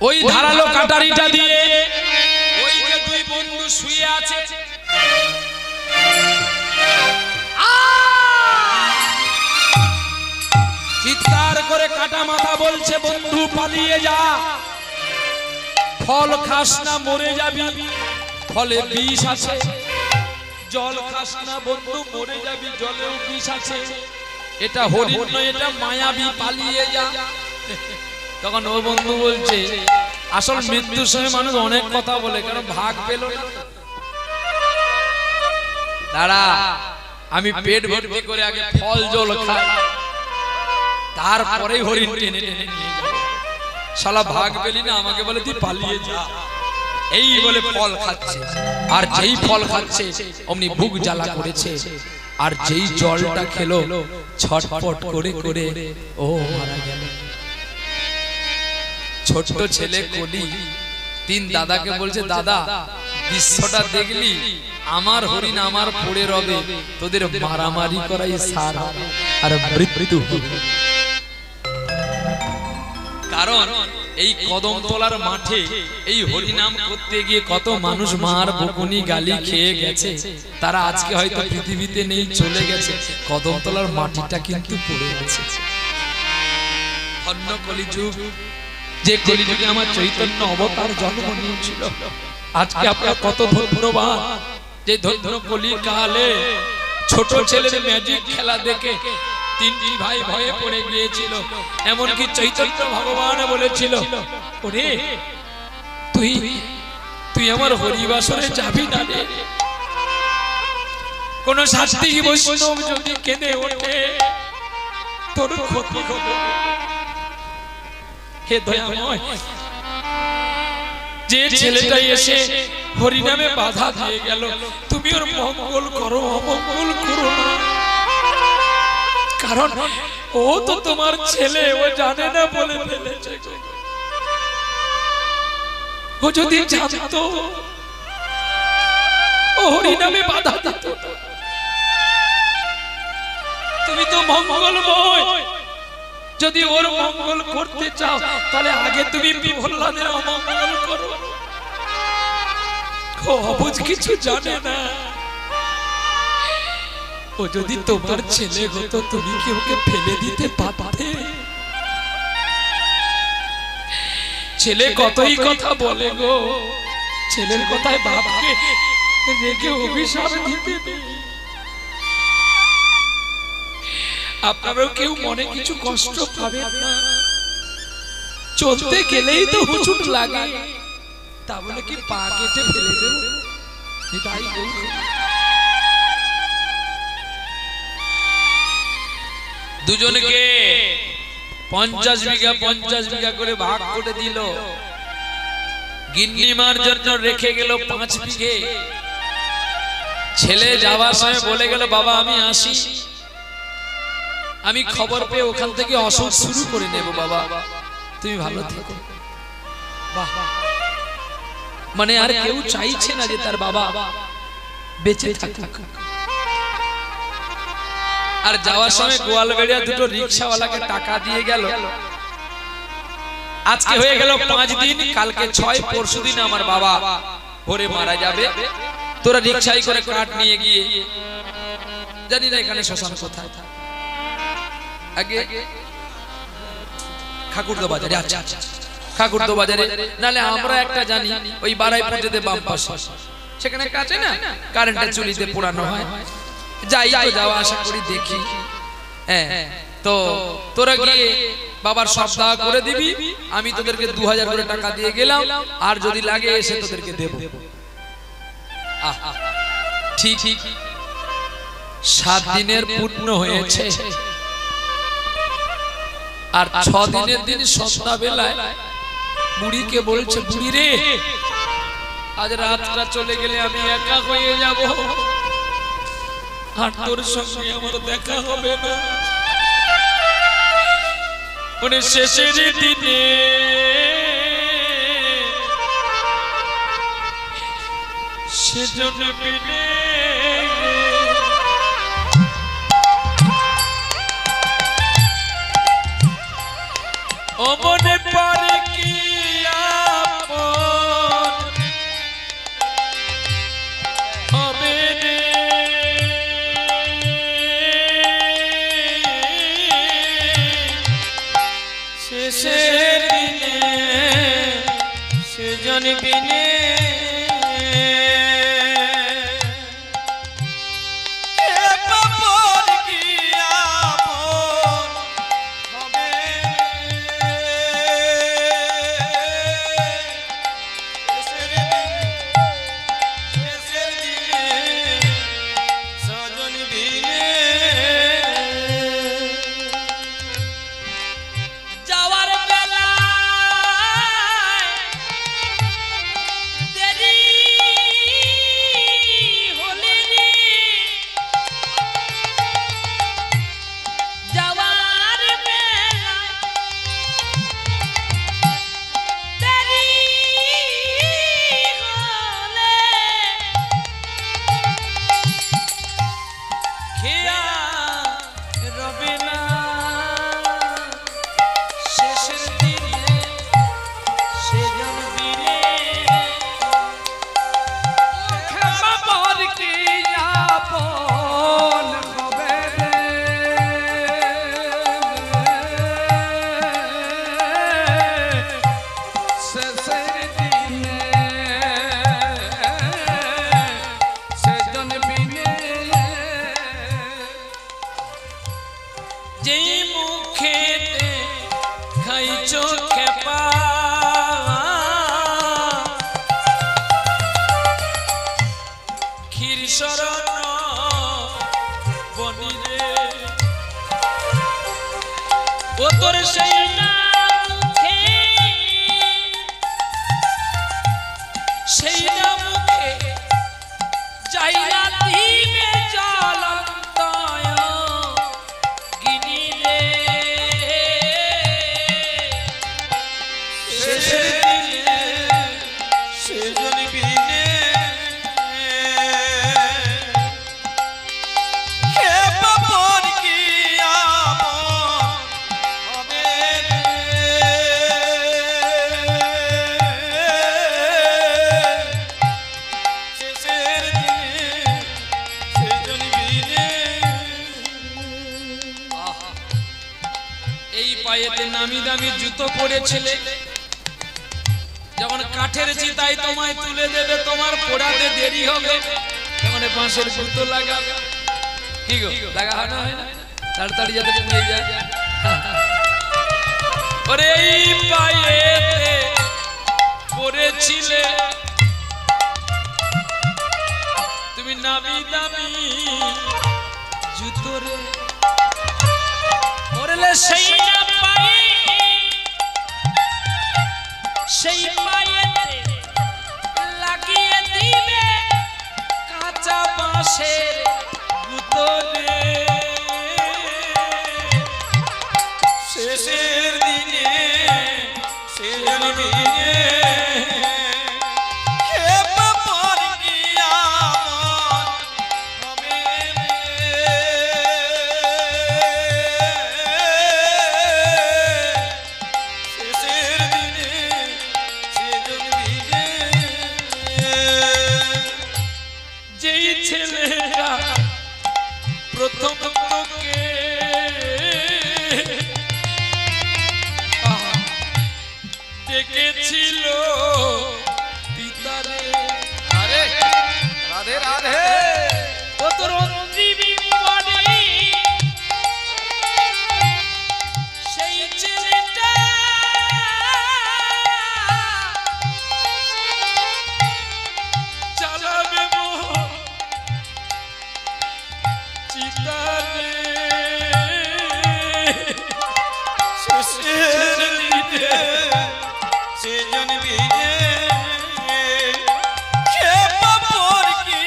ওই ধারালো কাটারিটা দিয়ে ওই যে দুই বন্ধু শুয়ে আছে, চিৎকার করে কাটা মাথা বলছে, বন্ধু পালিয়ে যা, ফল খাস না মরে যাবি, ফলে বিষ আছে, জল খাস না বন্ধু মরে যাবি, জলেও বিষ আছে, এটা হরিণ নয় এটা মায়াবী, পালিয়ে যা। তখন ও বন্ধু বলছে, আসল মৃত্যুর সময় মানুষ অনেক কথা বলে, কারণ ভাগ পেল না। দাঁড়া, আমি পেট ভর্তি করে আগে ফল জল খাই, তারপরে হরিণ টেনে টেনে নিয়ে যাবো। শালা ভাগ পেলি না, আমাকে বলে তুই পালিয়ে যা, এই বলে ফল খাচ্ছে। আর যেই ফল খাচ্ছে অমনি বুক জ্বালা করেছে, আর যেই জলটা খেলো ছটফট করে করে ও মারা গেল। ছোট্ট ছেলে কলি তিন দাদাকে বলছে, দাদা দৃশ্যটা দেখলি, আমার হরিণ আমার পড়ে রবে, তোদের মারামারি করাই সার আর মৃত্যু। কারণ এই কদমতলার মাঠে এই হরিনাম করতে গিয়ে কত মানুষ মার বকুনি গালি খেয়ে গেছে, তারা আজকে হয়তো পৃথিবীতে নেই, চলে গেছে, কদমতলার মাটিটা কিন্তু পড়ে গেছে। ধন্য কলিযুগ, যে কলিযুগে আমার চৈতন্য অবতার জন্ম নিয়েছিল। আজকে আপনার কত ধন্যবাদ, যে ধন্য কলি কালে ছোট ছেলের ম্যাজিক খেলা দেখে তিনটি ভাই ভয়ে পড়ে গিয়েছিল। এমনকি চৈতন্য ভগবান বলেছিল, ওরে তুই তুই আমার হরিবাসরে যাবি না রে, কোন শাস্ত্রী বৈষ্ণব যদি কেঁদে ওঠে তোর ক্ষতি হবে। হে দয়াময়, যে ছেলেটা এসে হরিনামে বাধা দিয়ে গেল, তুমি ওর মঙ্গল করো, অমঙ্গল করো না। কারণ ও তো তোমার ছেলে, ও জানে না বলে ফেলেছে। ও যদি জানতো ও হরিনামে বাধা দিত। তুমি তো মঙ্গলময়, যদি ওর মঙ্গল করতে চাও তাহলে আগে তুমি প্রহ্লাদের অমঙ্গল করো। ও অবুঝ কিছু জানে না। ও যদি তোমার ছেলে হতো, তুমি কি ওকে ফেলে দিতে পারতে? ছেলে কতই কথা বলে গো, ছেলের কথায় বাপকে রেখে অভিশাপ দিতে নেই। আপনারাও কেউ মনে কিছু কষ্ট পাবেন না। চলতে গেলেই তো হুচুট লাগে, তা বলে কি পা কেটে ফেলে দেব? তাই দুজনকে 50 বিঘা করে ভাগ করে দিল। গিন্নিমার জন্য রেখে গেল 5 বিঘে। ছেলে যাওয়ার সময় বলে গেল, বাবা আমি আসি, আমি খবর পেয়ে ওখান থেকে অসুখ শুরু করে নেব, বাবা তুমি ভালো থেকো। বাহ, মানে আর কেউ চাইছে না যে তার বাবা বেঁচে থাকুক। আর যাওয়ার সময় গোয়ালবেড়িয়া দুটো রিকশাওয়ালাকে টাকা দিয়ে গেল। আজকে হয়ে গেল 5 দিন, কালকে 6, পরশু দিন আমার বাবা ভোরে মারা যাবে। তোরা রিকশায় করে কাঠ নিয়ে গিয়ে, জানি না এখানে শ্মশান কোথায়, আগে খাকুরদো বাজারে। আচ্ছা খাকুরদো বাজারে, নালে আমরা একটা জানি ওই বারাইপুর যেতে বাম পাশে, সেখানে কাছে না কারেন্টের চুলিতে পোড়ানো হয়। যাই তো যাওয়া আসা করি, দেখি। হ্যাঁ, তো তোরা গিয়ে বাবার সপ্তাহ করে দিবি, আমি তোদেরকে 2000 করে টাকা দিয়ে গেলাম, আর যদি লাগে এসে তোদেরকে দেব। ঠিক 7 দিনের পূর্ণ হয়েছে, আর 6 দিনের দিন সন্ধ্যা বেলায় বুড়িকে বলছে, বুড়ি রে আজ রাতটা চলে গেলে আমি একা হয়ে যাব, আর তোর সঙ্গে আমার দেখা হবে না। মানে শেষের দিনে সেজন্য বিনে ও মনে পড়ে কি সেজন বিনে নামি দামি জুতো পরেছিলে, যেমন কাঠের চিতায় তোমায় তুলে দেবে, তোমার পোড়াতে দেরি হবে, তেমন বাঁশের জুতো লাগাবে। কি গো, লাগা হয় না? তাড়াতাড়ি যাতে পুড়ে যায়। ওরে এই পায়েতে পরেছিলে তুমি নামি দামি জুতো রে, ওরে সেই না পায়ে, সেই পায়েতে লাগিয়ে দিবে কাঁচা বাঁশের জুতো রে। শেষের দিনে শেষের দিনে প্রথম তোকে ডেকেছিল পিতারে, আরে রাধে রাধে, ও তোর অঞ্জীবী পড়ে সেই ছেলেটা চালাবে চিতারে। শেষের দিনে সেজন বিনে খেপা পর কি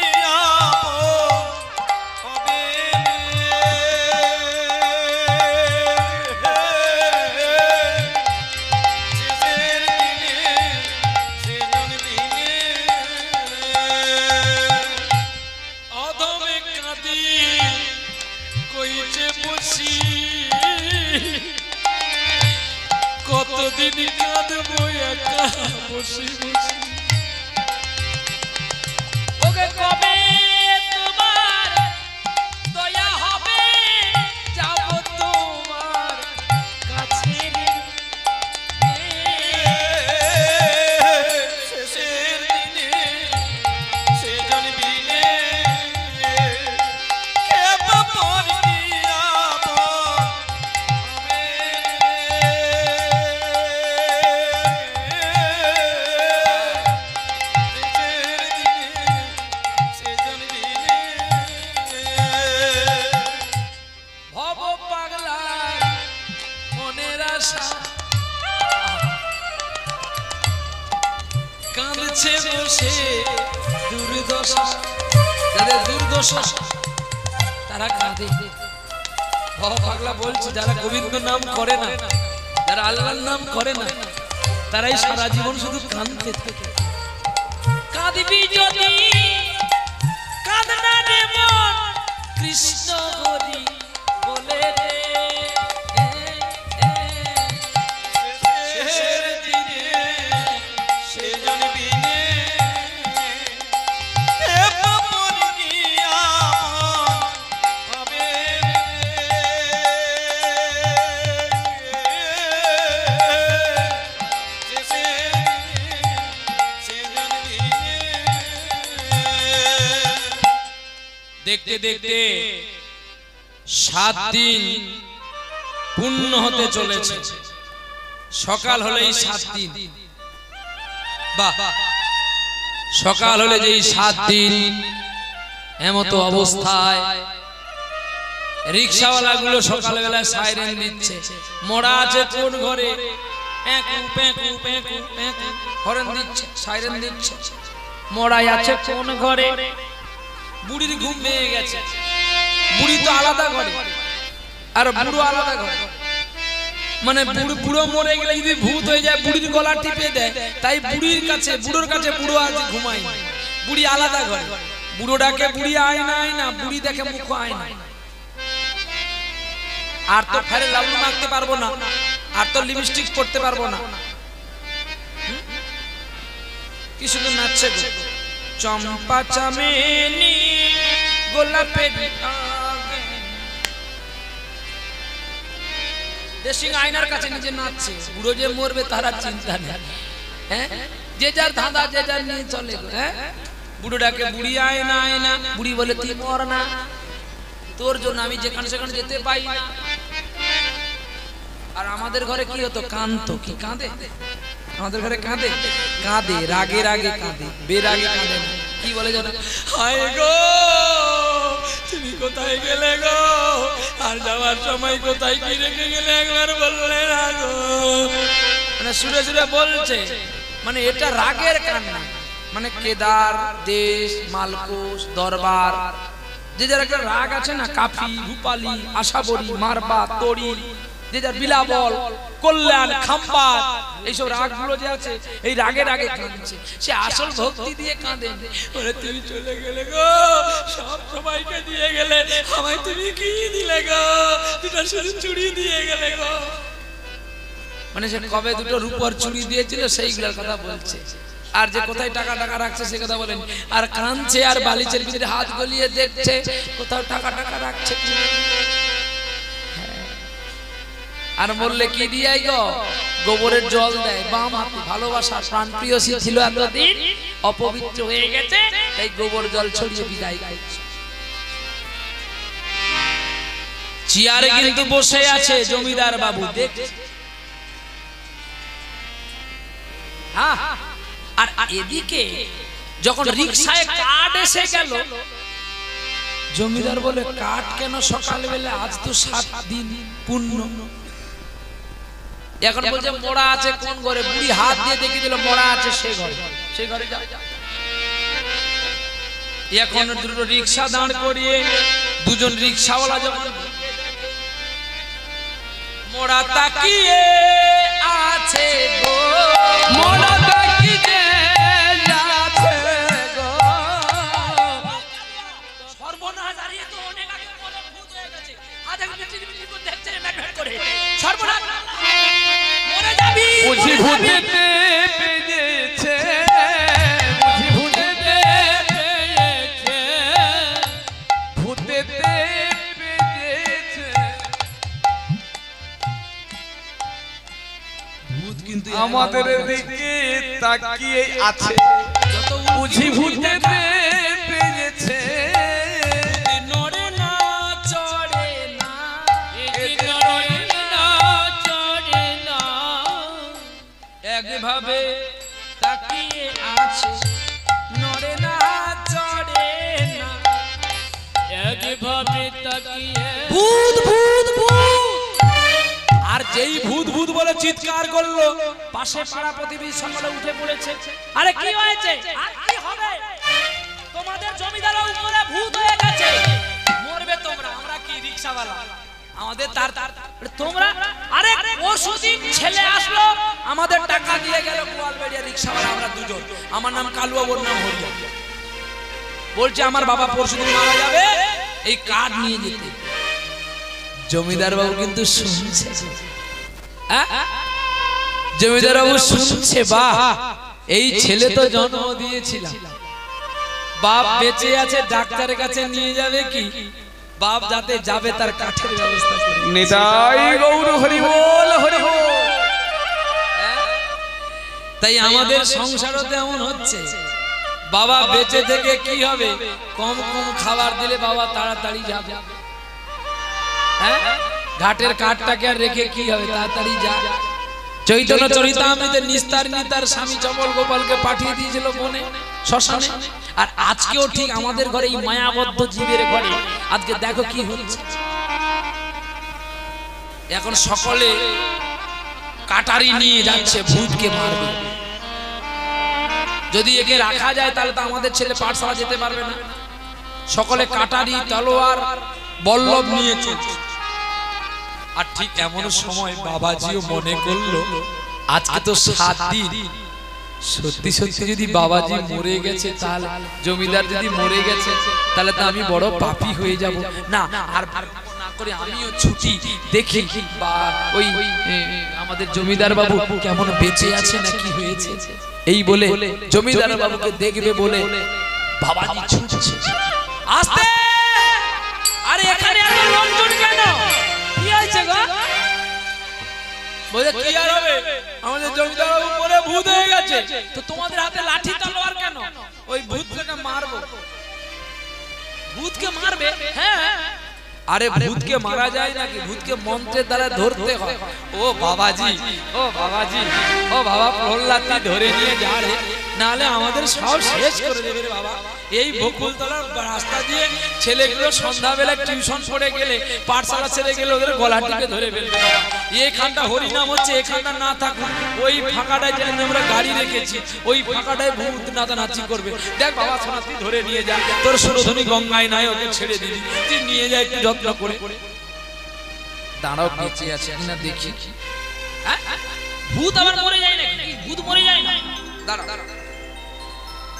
হবে, শেষের দিনে সেজন বিনে অধমে কাঁদি কইছে বসি, কতদিন কাঁদবো একা বসি বসি। ওকে কবে তোমার দয়া হবে, যাব তোমার কাছে। বসা, তারা কাঁদে। পাগলা বলছি, যারা গোবিন্দ নাম করে না, যারা আল্লাহর নাম করে না, তারাই সারা জীবন শুধু কাঁদতে থাকে। কাঁদবি যদি কাঁদনা রে মন, কৃষ্ণ হরি বলে রে। দেখতে দেখতে 7 দিন পূর্ণ হতে চলেছে। সকাল হলেই 7 দিন, বাহ, সকাল হলে যেই 7 দিন এমতো অবস্থায় রিকশাওয়ালা গুলো সকালবেলা সাইরেন দিচ্ছে। মরা আছে কোন ঘরে, পেঁকু পেঁকু পেঁকু পেঁকু হরেন দিচ্ছে, সাইরেন দিচ্ছে। মরাই আছে কোন ঘরে, বুড়ির ঘুম ভেঙে গেছে। বুড়ি তো আলাদা ঘরে আর বুড়ো আলাদা ঘরে, মানে বুড়ো মরে গেলে যদি ভূত হয়ে যায় বুড়ির গলা টিপে দেয়, তাই বুড়ির কাছে বুড়োর কাছে বুড়ো আজ ঘুমাই, বুড়ি আলাদা ঘরে। বুড়ো ডাকে বুড়ি আয় না, আয় না, বুড়ি দেখে মুখ আয় না। আর তো ফেরে লাবলু মাখতে পারবো না, আর তো লিপস্টিক পরতে পারবো না। কি শুধু নাচছে গো, চম্পা চামেলি গোলাপের দেশিং আয়নার কাছে নিজে নাচছে। বুড়ো যে মরবে তারা চিন্তা নেই, হ্যাঁ, যে যার ধাঁধা যে যার নিয়ে চলে। হ্যাঁ, বুড়ো ডাকে বুড়ি আয় না, আয় না। বুড়ি বলে তুই মর না, তোর জন্য আমি যেখানে সেখানে যেতে পাই না। আর আমাদের ঘরে কি হতো, কাঁদতো। কি কাঁদে আমাদের ঘরে, কাঁদে কাঁদে রাগে রাগে কাঁদে, বেরাগে কাঁদে না। কি বলে জানো, হায় গো তুমি কোথায় গেলে গো, আর যাওয়ার সময় কোথায় কি রেখে গেলে একবার বললে না গো। মানে সুরে সুরে বলছে, মানে এটা রাগের কান্না। মানে কেদার, দেশ, মালকোষ, দরবার, যে যার একটা রাগ আছে না, কাফি, রূপালী, আশাবরী, মারবা, তরি, যে যার বিলাবল, কল্যাণ, খাম্বার, এইসব রাগগুলো যে আছে, এই রাগে রাগে কাঁদছে। সে আসল ভক্তি দিয়ে কাঁদে। ওরে তুমি চলে গেলে গো, সব সবাইকে দিয়ে গেলে, আমায় তুমি কি দিলে গো, দুটো শুধু চুড়ি দিয়ে গেলে গো। মানে সে কবে দুটো রূপোর চুড়ি দিয়েছিল সেইগুলোর কথা বলছে। আর যে কোথায় টাকা টাকা রাখছে সে কথা বলেন। আর কাঁদছে আর বালিশের ভিতরে হাত গলিয়ে দেখছে কোথাও টাকা টাকা রাখছে। আর বললে কি দিয়ে গো, গোবরের জল দেয় বাম হাতে। ভালোবাসা প্রাণপ্রিয়সী ছিল এতদিন, অপবিত্র হয়ে গেছে, তাই গোবর জল ছড়িয়ে বিদায় করছে। চেয়ারে কিন্তু বসে আছে জমিদার বাবু, দেখছে। হ্যাঁ, আর এদিকে যখন রিকশায় কাঠ এসে গেল, জমিদার বলে কাঠ কেন সকালবেলা, আজ তো 7 দিন পূর্ণ। এখন বলছে মোড়া আছে কোন ঘরে, বুড়ি হাত দিয়ে দেখিয়ে দিল মোড়া আছে সে ঘরে, সেই ঘরে যাও। এখন দুটো রিকশা দাঁড় করিয়ে দুজন রিকশাওয়ালা যখন মোড়া তাকিয়ে আছে গো, মোড়া তাকিয়ে আছে গো, সর্বনাশ। আর এ তো অনেক আগে বলে ভূত হয়ে গেছে, আজ আমি মিটিমিটি করে দেখছে ম্যাটম্যাট করে, সর্বনাশ মরে যাবি। বুঝি ভূতেতে পেয়েছে, বুঝি ভূতেতে পেয়েছে, ভূতেতে পেয়েছে। ভূত কিন্তু আমাদের দিকে তাকিয়ে আছে, বুঝি ভূতেতে পেয়েছে। নড়ে না চড়ে না, নড়ে না চড়ে না, একভাবে তাকিয়ে আছে, নড়ে না চড়ে না, একভাবে তাকিয়ে। ভূত ভূত ভূত। আর যেই ভূত ভূত বলে চিৎকার করলো, পাশে পাড়া প্রতিবেশী সকলে উঠে পড়েছে। আরে কি হয়েছে? আর কি হবে? তোমাদের জমিদার উপরে ভূত হয়ে গেছে। রিকশাওয়ালা আমাদের তার তোমরা আরে ওষুদিন ছেলে আসলো আমাদের টাকা দিয়ে গেল গোয়ালবাড়িয়া রিকশাওয়ালা আমরা দুজন আমার নাম কালুয়া ওর নাম হরিয়া বলছে আমার বাবা পরশুদিন মারা যাবে এই কার্ড নিয়ে যেতে জমিদার বাবু কিন্তু শুনছে জমিদার বাবু শুনছে বাহ এই ছেলে তো জন্ম দিয়েছিল বাপ বেঁচে আছে ডাক্তারের কাছে নিয়ে যাবে কি বাপ যাতে যাবে তার কাঠের ব্যবস্থা করে নিতাই গৌর হরি বল হরি বল তাই আমাদের সংসারও তেমন হচ্ছে বাবা বেঁচে থেকে কি হবে কম কম খাবার দিলে বাবা তাড়াতাড়ি যাবে হ্যাঁ ঘাটের কাঠটাকে আর রেখে কি হবে তাড়াতাড়ি যা চৈতন্য চরিতামৃতে নিস্তারিণী তার স্বামী চপল গোপালকে পাঠিয়ে দিয়েছিল বনে শ্মশানে আর আজকেও ঠিক আমাদের ঘরে এই মায়াবদ্ধ জীবের ঘরে আজকে দেখো কি হচ্ছে এখন সকলে কাটারি নিয়ে যাচ্ছে ভূতকে মারবে যদি একে রাখা যায় তাহলে তো আমাদের ছেলে পাঠশালা যেতে পারবে না সকলে কাটারি তলোয়ার বল্লভ নিয়ে চলছে আর ঠিক এমন সময় বাবাজিও মনে করলো আজকে তো 7 দিন সত্যি সত্যি যদি বাবাজি মরে গেছে তাহলে জমিদার যদি মরে গেছে তাহলে তো আমি বড় পাপী হয়ে যাব না আর না করে আমিও ছুটি দেখি বা ওই আমাদের জমিদার বাবু কেমন বেঁচে আছে না কি হয়েছে এই বলে জমিদার বাবুকে দেখবে বলে বাবাজি ছুটছে আস্তে আরে এখানে এত লোকজন কেন কি হয়েছে গো বলে কি আর হবে আমাদের জমিদার বাবু মরে ভূত হয়ে গেছে তো তোমাদের হাতে লাঠি তলোয়ার কেন ওই ভূতকে মারবো ভূতকে মারবে হ্যাঁ আরে ভূতকে মারা যায় নাকি ভূতকে মন্ত্রের দ্বারা ধরতে হয় ও বাবাজি ও বাবাজি ও বাবা প্রহ্লাদ ধরে নিয়ে যা রে নালে আমাদের সব শেষ করে দেবে রে বাবা এই বকুলতলার রাস্তা দিয়ে ছেলেগুলো সন্ধ্যাবেলা টিউশন পড়ে গেলে পাঠশালা ছেড়ে গেলে ওদের গলাটিকে ধরে ফেলবে এইখানটা হরিনাম হচ্ছে এখানটা না থাকুক ওই ফাঁকাটায় যেন আমরা গাড়ি রেখেছি ওই ফাঁকাটায় ভূত নাচানাচি করবে দেখ বাবা সোনাতি ধরে নিয়ে যা তোর সুরধনী গঙ্গায় নাই ওকে ছেড়ে দিবি তুই নিয়ে যা একটু যত্ন করে দাঁড়াও বেঁচে আছে কিনা দেখি ভূত আবার মরে যায় নাকি ভূত মরে যায় না দাঁড়া দাঁড়া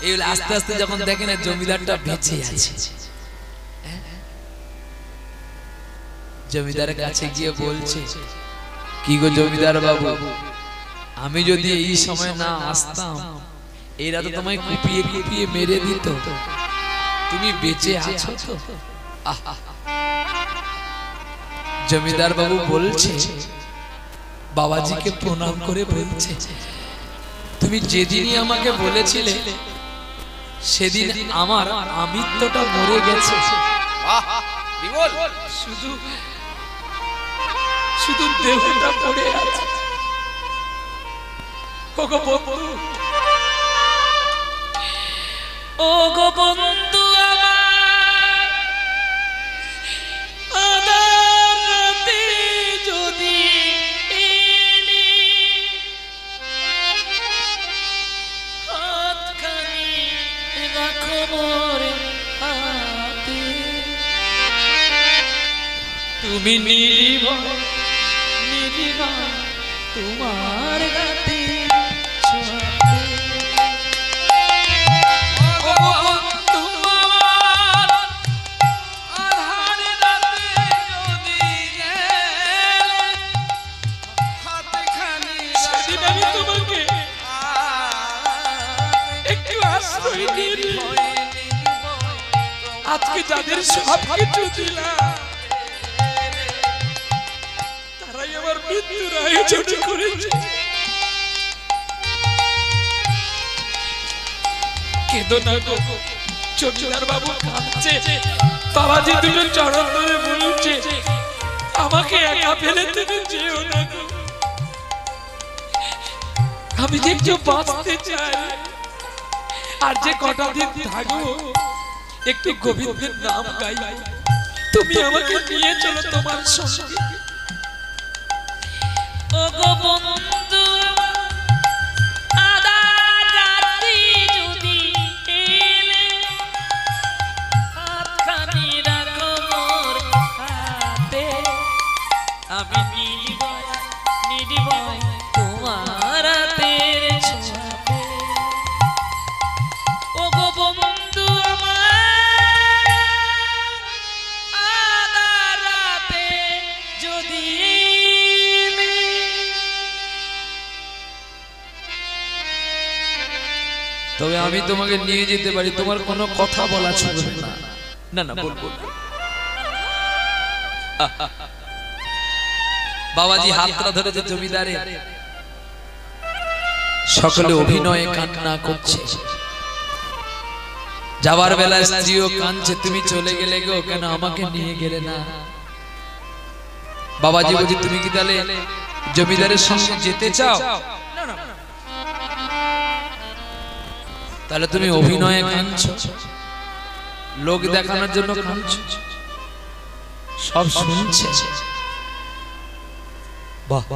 এই আস্তে আস্তে যখন দেখেন জমিদারটা বেঁচে আছে জমিদারের কাছে গিয়ে বলছে কি গো জমিদার বাবু আমি যদি এই সময় না আসতাম এরা তো তোমায় কুপিয়ে কুপিয়ে মেরে দিত তুমি বেঁচে আছো তো জমিদার বাবু বলছে বাবাজিকে প্রণাম করে বলছে তুমি যেদিনই আমাকে বলেছিলে সেদিন আমার আমিত্বটা মরে গেছে শুধু শুধু দেহটা পড়ে আছে ও গো বন্ধু আমার আদারতে যদি এলে হাতখানি রাখো মোর হাতে তুমি নির্ভয় নির্ভয় তোমার গাতে আজকে যাদের সব কিছু দিলাম তারাই আমার মৃত্যুর আয়োজন করেছে কেঁদো না গো জমিদার বাবু কাঁদছে বাবাজি দুজন চরণ ধরে বলছে আমাকে একা ফেলে তুমি যেও না গো আমি যে একটু বাঁচতে চাই আর যে কটা দিন থাকবো একটু গোবিন্দের নাম গাই তুমি আমাকে নিয়ে চলো তোমার সঙ্গে ও গো বন্ধু আদার রাত্রি যদি এলে হাতখানি রাখো মোর হাতে আমি তোমাকে নিয়ে যেতে পারি, তোমার কোনো কথা বলা চলবে না। না না বলবো না। বাবাজি হাতটা ধরেছে জমিদারে, সকলে অভিনয়ে কান্না করছে। যাবার বেলায় স্ত্রীও কাঁদছে, তুমি চলে গেলে গো, কেন আমাকে নিয়ে গেলে না? বাবাজি বলছি, তুমি কি তাহলে জমিদারের সঙ্গে যেতে চাও? তাহলে তুমি অভিনয়ে কাঁদছো, লোক দেখানোর জন্য কাঁদছো, সব শুনছে। বাহ,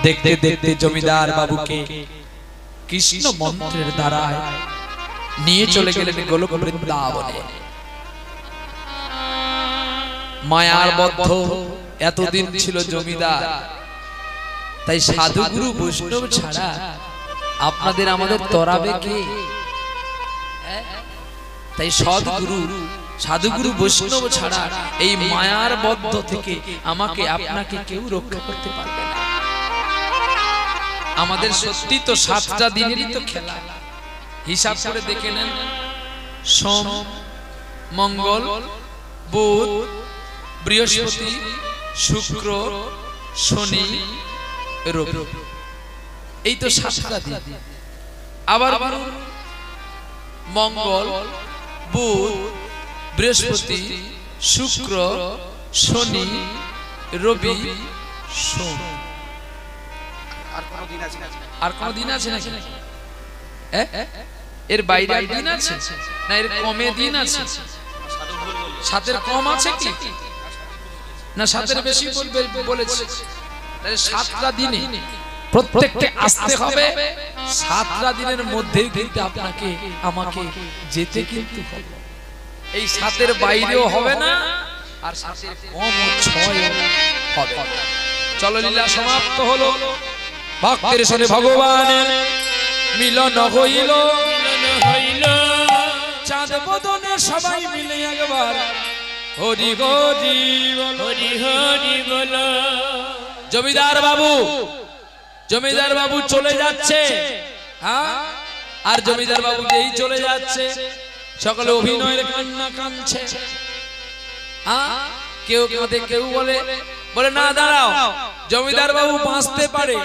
দেখতে দেখতে জমিদার বাবুকে কৃষ্ণ মন্ত্রের দ্বারা নিয়ে চলে গেলেন গোলক বৃন্দাবনে। মায়ার বদ্ধ এতদিন ছিল জমিদার, তাই সাধুগুরু বৈষ্ণব ছাড়া আপনাদের আমাদের তরাবে কে? তাই সদ্গুরু সাধুগুরু বৈষ্ণব ছাড়া এই মায়ার বদ্ধ থেকে আমাকে আপনাকে কেউ রক্ষা করতে পারবে না। আমাদের সত্যি তো 7টা দিনেরই তো খেলা। হিসাব করে দেখে নেন, সোম, মঙ্গল, বুধ, বৃহস্পতি, শুক্র, শনি, রবি, এই তো 7টা দিন। আবার মঙ্গল, বুধ, বৃহস্পতি, শুক্র, শনি, রবি, সোম। আর কোন দিন আছে নাকি? এর বাইরে দিন আছে না? এর কমে দিন আছে? 7-এর কম আছে কি না 7-এর বেশি বলেছে? 7টা দিনে প্রত্যেককে আসতে হবে। 7টা দিনের মধ্যেই কিন্তু আপনাকে আমাকে যেতে কিন্তু হবে। এই 7-এর বাইরেও হবে না, আর 7-এর কম ও 6 হবে। চলো, লীলা সমাপ্ত হলো। ভক্তের সাথে ভগবানের মিলন হইল, চাঁদ বদনে সবাই মিলে একবার হরি হরি হরি হরি বল। জমিদার বাবু চলে যাচ্ছে। হ্যাঁ, আর জমিদার বাবু যেই চলে যাচ্ছে, সকলে অভিনয়ের কান্না কাঁদছে। হ্যাঁ, কেউ কাঁদে, কেউ বলে না দাঁড়াও, জমিদার বাবু বাঁচতে পারে,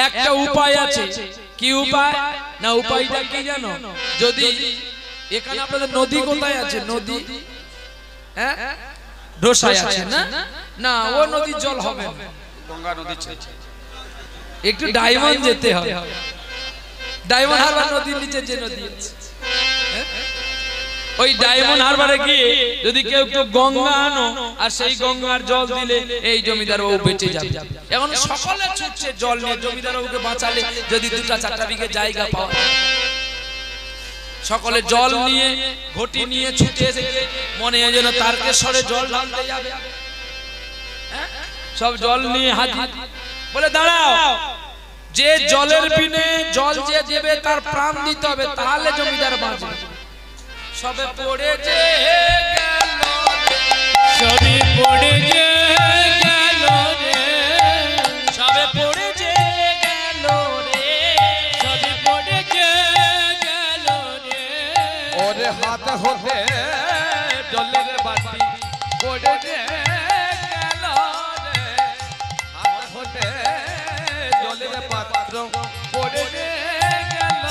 একটা উপায় আছে। কি উপায়? না, উপায়টা কি জানো? যদি এখানে আপনাদের নদী কোথায় আছে? নদী ঢোসায় আছে না? না, ও নদীর জল হবে না, গঙ্গা নদী, একটু ডায়মন্ড যেতে হবে। ডায়মন্ড হারবার নদীর নিচে যে নদী আছে, ওই ডায়মন্ড হারবারে গিয়ে যদি কেউ একটু গঙ্গা আনো, আর সেই গঙ্গার জল দিলে এই জমিদার বাবু বেঁচে যাবে। এখন সকলে ছুটছে জল নিয়ে, জমিদার বাবুকে বাঁচালে যদি 2-4 বিঘে জায়গা পাওয়া। সকলে জল নিয়ে, ঘটি নিয়ে ছুটে এসেছে, মনে হয় যেন তারকেশ্বরে জল ঢালতে যাবে। সব জল নিয়ে হাজির। বলে দাঁড়াও, যে জলের বিনে জল যে দেবে তার প্রাণ দিতে হবে, তাহলে জমিদার বাঁচবে। সবে পড়ে যে গেল, সবে পড়ে যে গেল রে, সবে পড়ে যে গেল রে, সবে পড়ে যে গেল রে। ওরে হাত হতে জলের বাটি পড়ে যে গেল রে, হাত হতে জলের পাত্র পড়ে যে গেল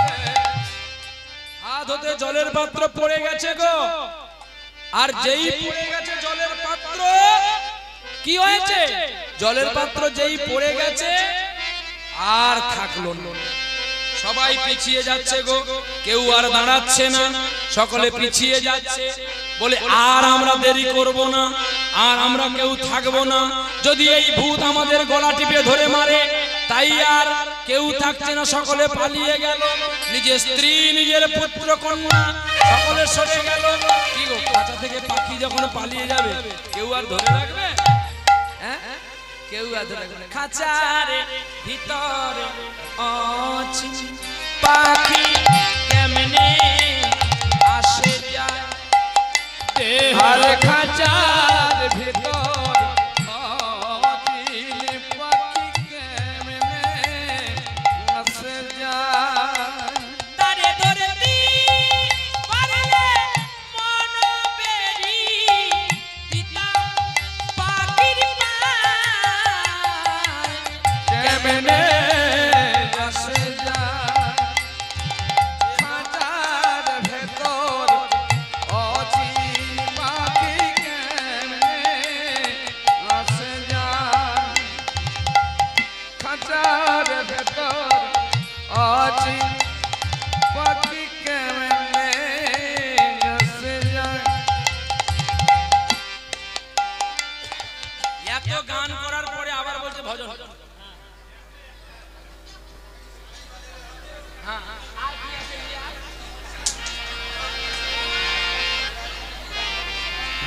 রে। হাত হতে জলের পাত্র পড়ে গেছে গো। আর যেই পড়ে গেছে জলের পাত্র, কি হয়েছে? জলের পাত্র যেই পড়ে গেছে আর থাকলো না। সবাই পিছিয়ে যাচ্ছে গো, কেউ আর দাঁড়াচ্ছে না, সকলে পিছিয়ে যাচ্ছে। বলে আর আমরা দেরি করব না, আর আমরা কেউ থাকবো না। যদি এই ভূত আমাদের গলা টিপে ধরে মারে, তাই আর কেউ থাকছে না, সকলে পালিয়ে গেল। নিজের স্ত্রী, নিজের পুত্র কন্যা সকলে সরে গেল। কি গো, খাঁচা থেকে পাখি যখন পালিয়ে যাবে, কেউ আর ধরে রাখবে? কেউ আর ধরে রাখবে? খাঁচার ভিতরে আছে পাখি, কেমনে আসে যায়, আর খাঁচার ভিতর পাখি কেমনে আসে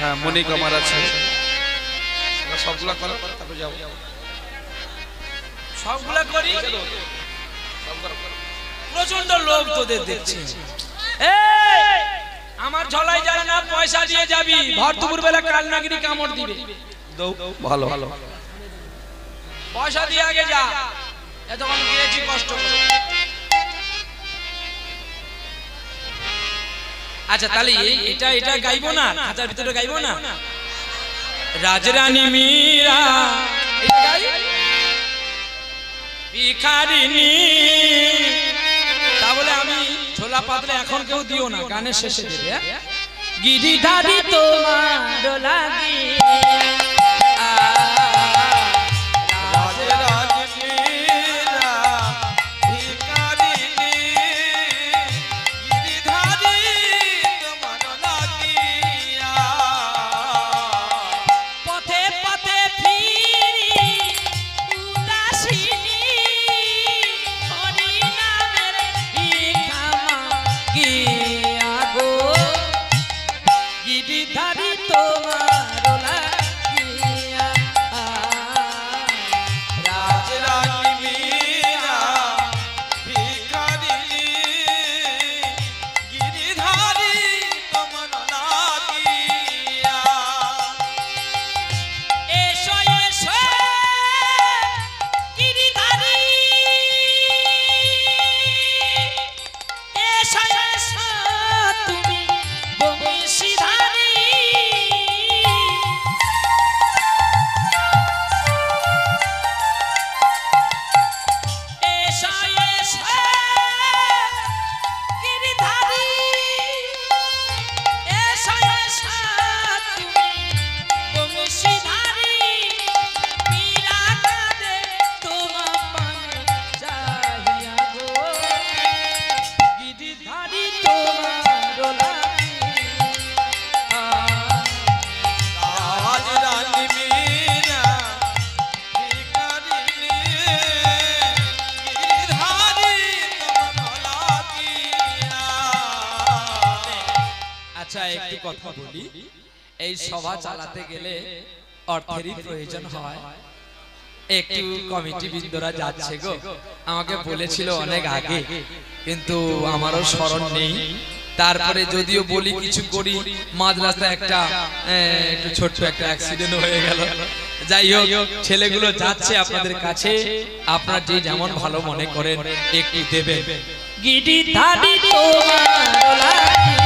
হ্যাঁ মনিক আমার আছে সবগুলা করো তারপর যাবো সবগুলা করি প্রচন্ড লোভ তোদের দেখছি আমার ঝলাই যারা না পয়সা দিয়ে যাবি ভর দুপুর বেলা কাল নাগিরি কামড় দিবে ভালো ভালো পয়সা দিয়ে আগে যা এতক্ষণ গিয়েছি কষ্ট করে আচ্ছা তাহলে এটা এটা গাইবো না খাঁচার ভিতরে গাইবো না রাজরানী মীরা এটা গাই ভিখারিনী তাহলে আমি ছোলা পাতলে এখন কেউ দিও না গানের শেষে দেবে গিরিধারী তোমার লাগি একটু কথা বলি এই সভা চালাতে গেলে অর্থেরই প্রয়োজন হয় একটু কমিটি বৃন্দরা যাচ্ছে গো আমাকে বলেছিল অনেক আগে কিন্তু আমারও স্মরণ নেই তারপরে যদিও বলি কিছু করি মাঝ রাস্তায় একটা একটু ছোট্ট একটা অ্যাক্সিডেন্ট হয়ে গেল যাই হোক ছেলেগুলো যাচ্ছে আপনাদের কাছে আপনারা যে যেমন ভালো মনে করেন একটু দেবেন গিরিধারী তোমার লাগি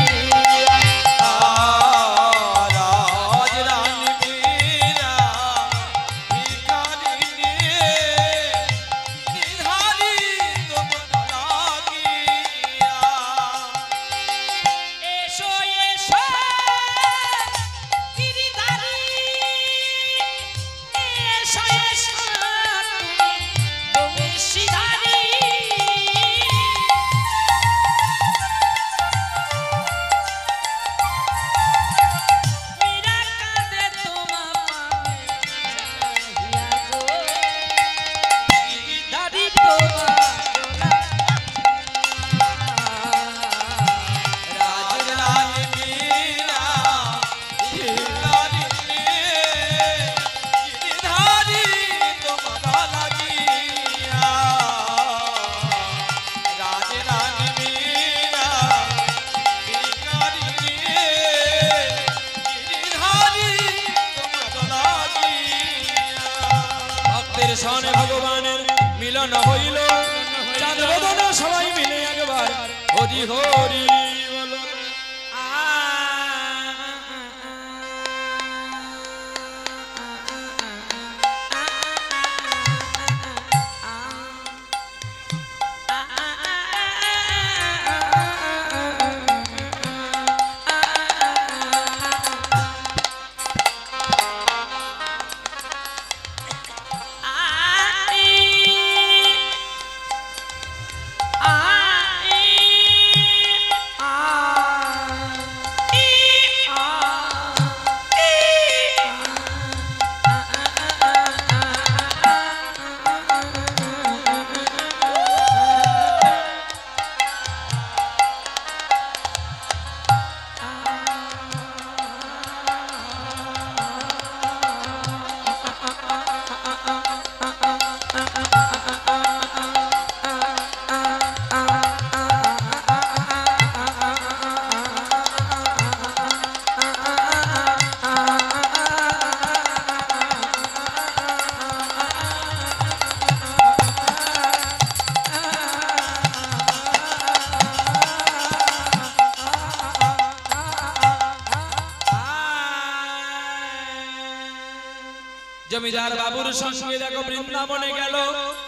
জমিদার বাবুর সঙ্গে দেখো বৃন্দাবনে গেল।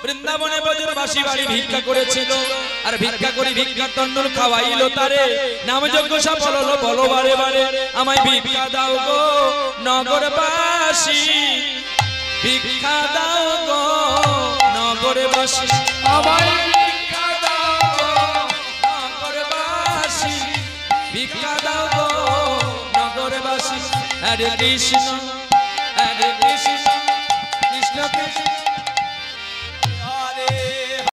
বৃন্দাবনে ব্রজবাসী বাড়ি ভিক্ষা করেছিল, আর ভিক্ষা করে ভিক্ষার তন্ডল খাওয়াইলো তারে। নাম যজ্ঞ সফল হলো, বলো বারে বারে আমায় ভিক্ষা দাও গো নগরবাসী, ভিক্ষা দাও গো নগরবাসী, আমায় ভিক্ষা দাও গো নগরবাসী, ভিক্ষা দাও গো নগরবাসী। হরে কৃষ্ণ হরে কৃষ্ণ কৃষ্ণ কৃষ্ণ